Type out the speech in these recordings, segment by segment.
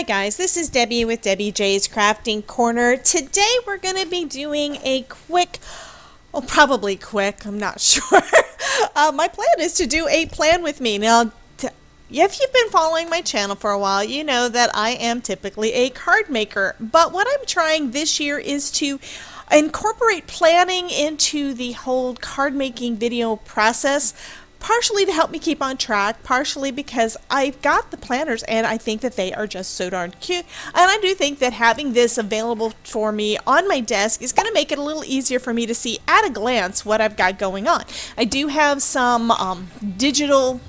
Hi guys, this is Debbie with Debbie J's Crafting Corner. Today we're going to be doing a quick, well probably quick, I'm not sure. My plan is to do a plan with me. Now, if you've been following my channel for a while, you know that I am typically a card maker. But what I'm trying this year is to incorporate planning into the whole card making video process. Partially to help me keep on track, partially because I've got the planners and I think that they are just so darn cute. And I do think that having this available for me on my desk is going to make it a little easier for me to see at a glance what I've got going on. I do have some digital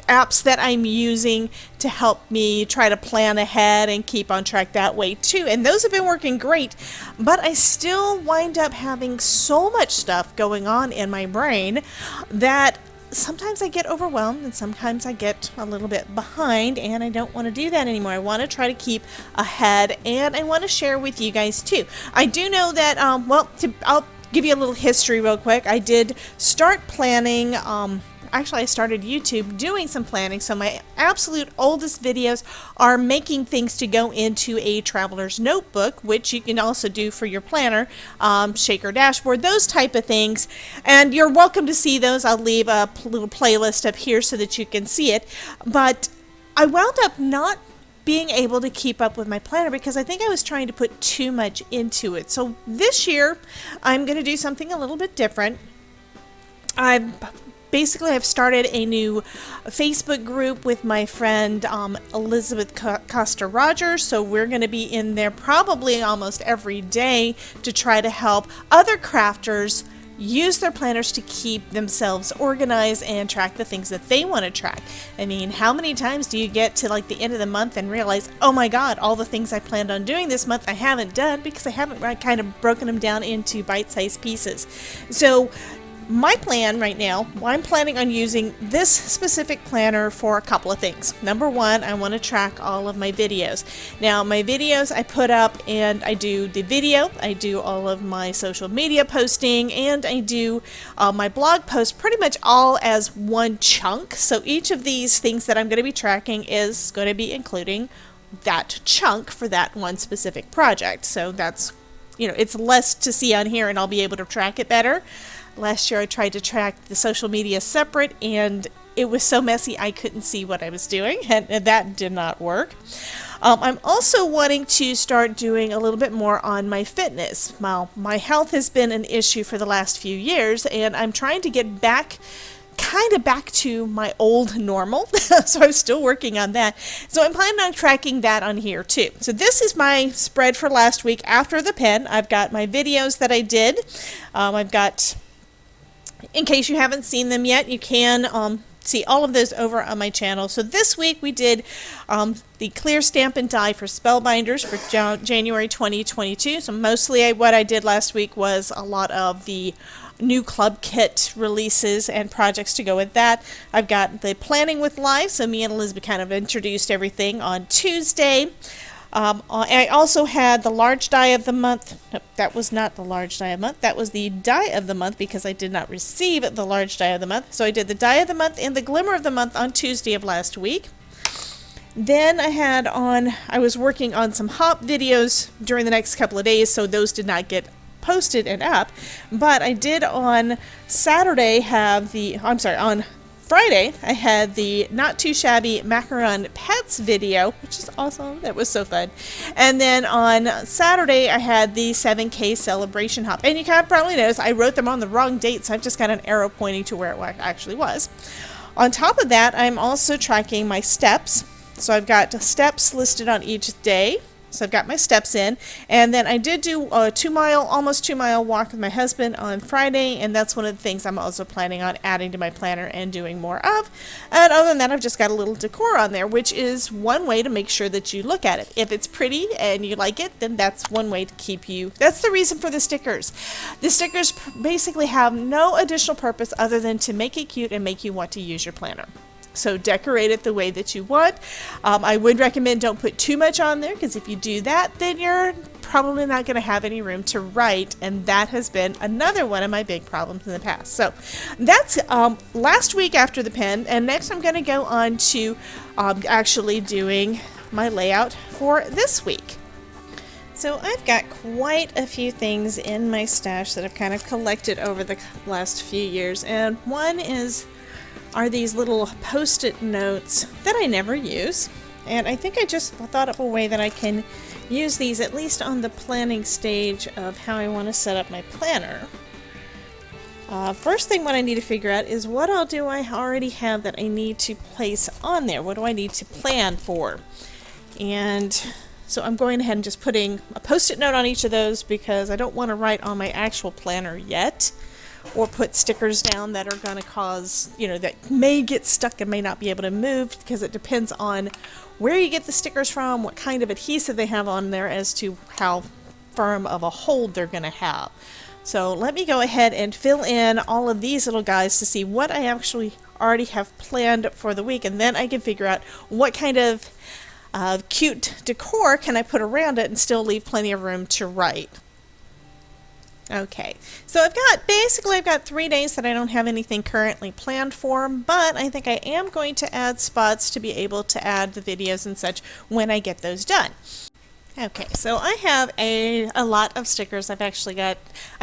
apps that I'm using to help me try to plan ahead and keep on track that way too, and those have been working great, but I still wind up having so much stuff going on in my brain that sometimes I get overwhelmed and sometimes I get a little bit behind, and I don't want to do that anymore. I want to try to keep ahead, and I want to share with you guys too. I do know that, I'll give you a little history real quick. I did start planning, actually I started YouTube doing some planning, so my absolute oldest videos are making things to go into a traveler's notebook, which you can also do for your planner, shaker dashboard, those type of things, and you're welcome to see those. I'll leave a little playlist up here so that you can see it, but I wound up not being able to keep up with my planner because I think I was trying to put too much into it. So this year I'm going to do something a little bit different. I've started a new Facebook group with my friend Elizabeth Costa Rogers, so we're going to be in there probably almost every day to try to help other crafters use their planners to keep themselves organized and track the things that they want to track. I mean, how many times do you get to like the end of the month and realize, oh my god, all the things I planned on doing this month I haven't done because I haven't kind of broken them down into bite-sized pieces. So my plan right now, I'm planning on using this specific planner for a couple of things. Number one, I want to track all of my videos. Now, my videos I put up, and I do the video, I do all of my social media posting, and I do my blog post pretty much all as one chunk. So each of these things that I'm going to be tracking is going to be including that chunk for that one specific project. So that's, it's less to see on here and I'll be able to track it better. Last year I tried to track the social media separate and it was so messy I couldn't see what I was doing, and that did not work. I'm also wanting to start doing a little bit more on my fitness. Well, my health has been an issue for the last few years and I'm trying to get back to my old normal. So I'm still working on that. So I'm planning on tracking that on here too. So this is my spread for last week after the pen. I've got my videos that I did. I've got, in case you haven't seen them yet, you can see all of those over on my channel. So this week we did the clear stamp and die for spellbinders for January 2022. So mostly what I did last week was a lot of the new club kit releases and projects to go with that. I've got the planning with live, so me and Elizabeth kind of introduced everything on Tuesday. I also had the large die of the month. Nope, that was not the large die of the month. That was the die of the month because I did not receive the large die of the month. So I did the die of the month and the glimmer of the month on Tuesday of last week. Then I was working on some hop videos during the next couple of days, so those did not get posted and up. But I did on on Friday, I had the Not Too Shabby Macaron Pets video, which is awesome. That was so fun. And then on Saturday, I had the 7K celebration hop. And you can probably notice I wrote them on the wrong date, so I've just got an arrow pointing to where it actually was. On top of that, I'm also tracking my steps. So I've got steps listed on each day. So I've got my steps in, and then I did do a almost 2 mile walk with my husband on Friday, and that's one of the things I'm also planning on adding to my planner and doing more of. And other than that, I've just got a little decor on there, which is one way to make sure that you look at it. If it's pretty and you like it, then that's one way to keep you. That's the reason for the stickers. The stickers basically have no additional purpose other than to make it cute and make you want to use your planner. So decorate it the way that you want. I would recommend don't put too much on there, because if you do that, then you're probably not going to have any room to write, and that has been another one of my big problems in the past. So that's last week after the pen, and next I'm going to go on to actually doing my layout for this week. So I've got quite a few things in my stash that I've kind of collected over the last few years, and one are these little post-it notes that I never use, and I think I just thought of a way that I can use these at least on the planning stage of how I want to set up my planner. First thing what I need to figure out is what all do I already have that I need to place on there? What do I need to plan for? And so I'm going ahead and just putting a post-it note on each of those because I don't want to write on my actual planner yet, or put stickers down that are going to cause, that may get stuck and may not be able to move, because it depends on where you get the stickers from, what kind of adhesive they have on there as to how firm of a hold they're going to have. So let me go ahead and fill in all of these little guys to see what I actually already have planned for the week, and then I can figure out what kind of cute decor can I put around it and still leave plenty of room to write. Okay, so I've got 3 days that I don't have anything currently planned for, but I think I am going to add spots to be able to add the videos and such when I get those done. Okay, so I have a lot of stickers. I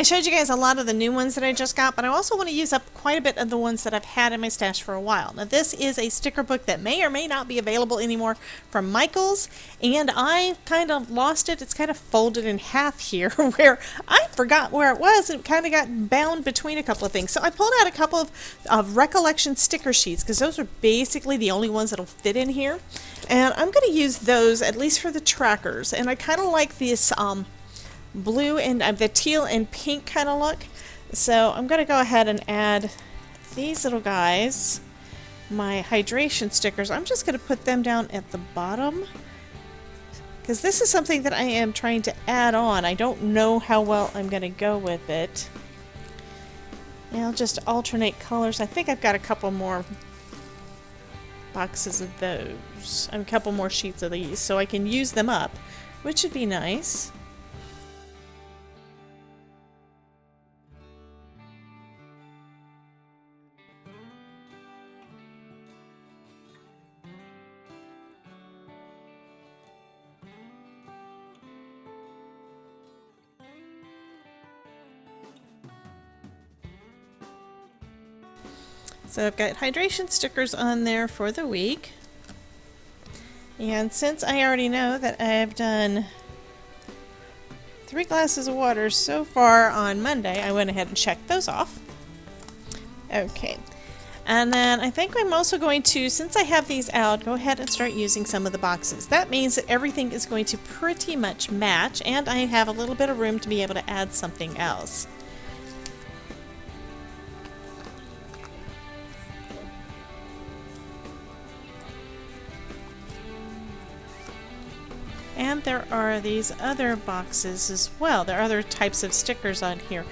showed you guys a lot of the new ones that I just got, but I also want to use up quite a bit of the ones that I've had in my stash for a while. Now this is a sticker book that may or may not be available anymore from Michaels, and I kind of lost it. It's kind of folded in half here where I forgot where it was, and it kind of got bound between a couple of things. So I pulled out a couple of recollection sticker sheets because those are basically the only ones that'll fit in here. And I'm going to use those at least for the trackers, and I kind of like this blue and the teal and pink kind of look, so I'm going to go ahead and add these little guys, my hydration stickers. I'm just going to put them down at the bottom because this is something that I am trying to add on. I don't know how well I'm going to go with it. And I'll just alternate colors. I think I've got a couple more boxes of those, and a couple more sheets of these, so I can use them up, which would be nice. So I've got hydration stickers on there for the week. And since I already know that I've done 3 glasses of water so far on Monday, I went ahead and checked those off. Okay. And then I think I'm also going to, since I have these out, go ahead and start using some of the boxes. That means that everything is going to pretty much match, and I have a little bit of room to be able to add something else. And there are these other boxes as well. There are other types of stickers on here.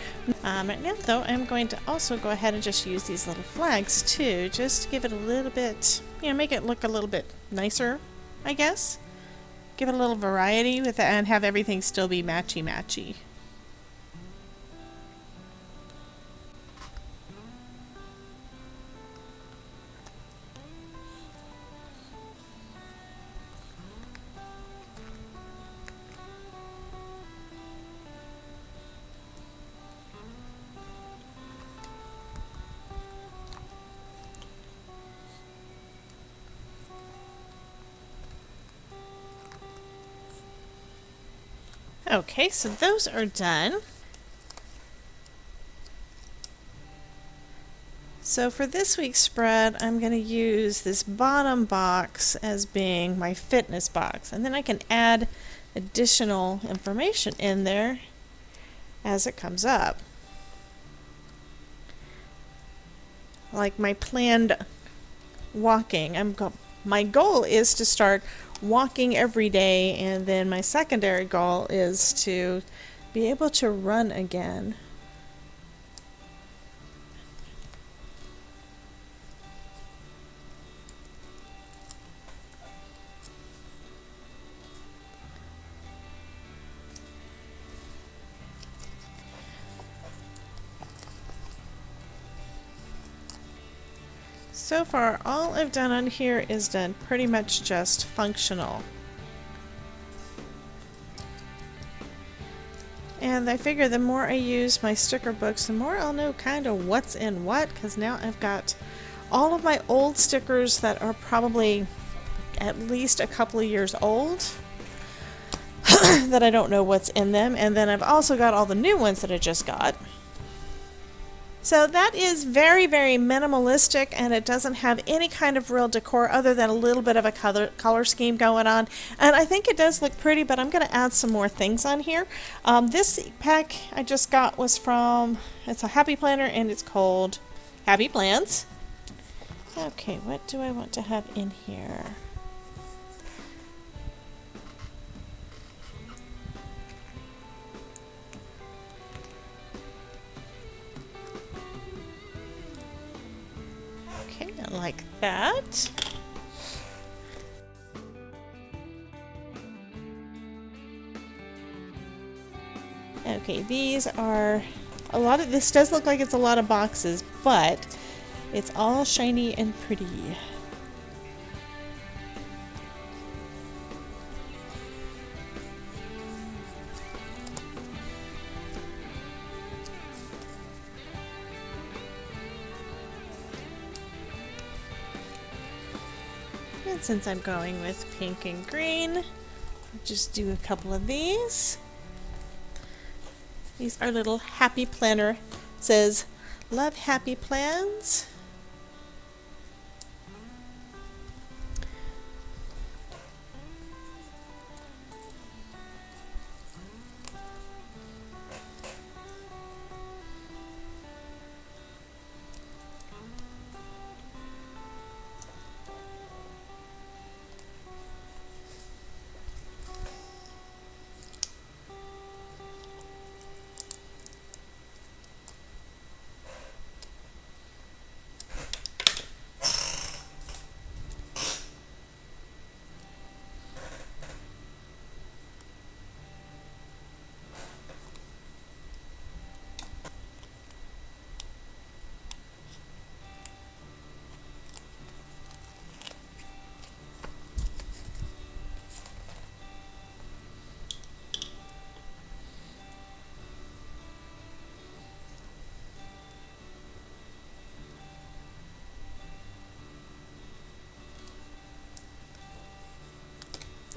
Right now, though, I'm going to also go ahead and just use these little flags too, just to give it a little bit, make it look a little bit nicer, I guess. Give it a little variety with it and have everything still be matchy-matchy. Okay, so those are done. So for this week's spread, I'm going to use this bottom box as being my fitness box, and then I can add additional information in there as it comes up. Like my planned walking. My goal is to start walking every day, and then my secondary goal is to be able to run again. So far, all I've done on here is done pretty much just functional. And I figure the more I use my sticker books, the more I'll know kind of what's in what, because now I've got all of my old stickers that are probably at least a couple of years old that I don't know what's in them. And then I've also got all the new ones that I just got. So that is very, very minimalistic, and it doesn't have any kind of real decor other than a little bit of a color scheme going on. And I think it does look pretty, but I'm going to add some more things on here. This pack I just got was from, it's a Happy Planner, and it's called Happy Plans. Okay, what do I want to have in here? Like that. Okay, these are a lot of, this does look like it's a lot of boxes, but it's all shiny and pretty. And since I'm going with pink and green, I'll just do a couple of these. These are little Happy Planner. It says, "Love Happy Plans."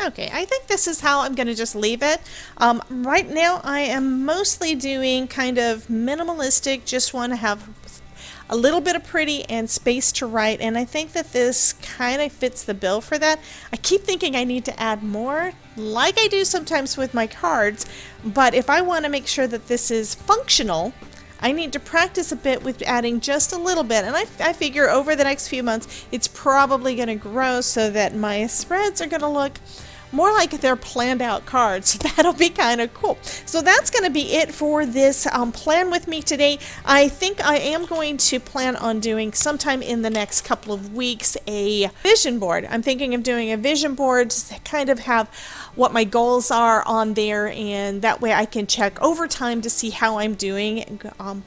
Okay, I think this is how I'm going to just leave it. Right now I am mostly doing kind of minimalistic, just want to have a little bit of pretty and space to write, and I think that this kind of fits the bill for that. I keep thinking I need to add more, like I do sometimes with my cards, but if I want to make sure that this is functional, I need to practice a bit with adding just a little bit, and I figure over the next few months it's probably going to grow so that my spreads are going to look more like they're planned out cards. So that'll be kind of cool. So that's going to be it for this plan with me today. I think I am going to plan on doing sometime in the next couple of weeks a vision board. I'm thinking of doing a vision board to kind of have what my goals are on there, and that way I can check over time to see how I'm doing on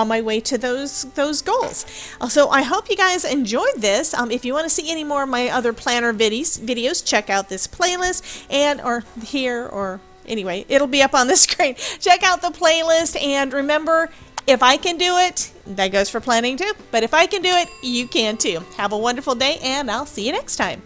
my way to those goals. So I hope you guys enjoyed this. If you want to see any more of my other planner videos, check out this playlist, and or here, or anyway, it'll be up on the screen. Check out the playlist, and remember, if I can do it, that goes for planning too, but if I can do it, you can too. Have a wonderful day, and I'll see you next time.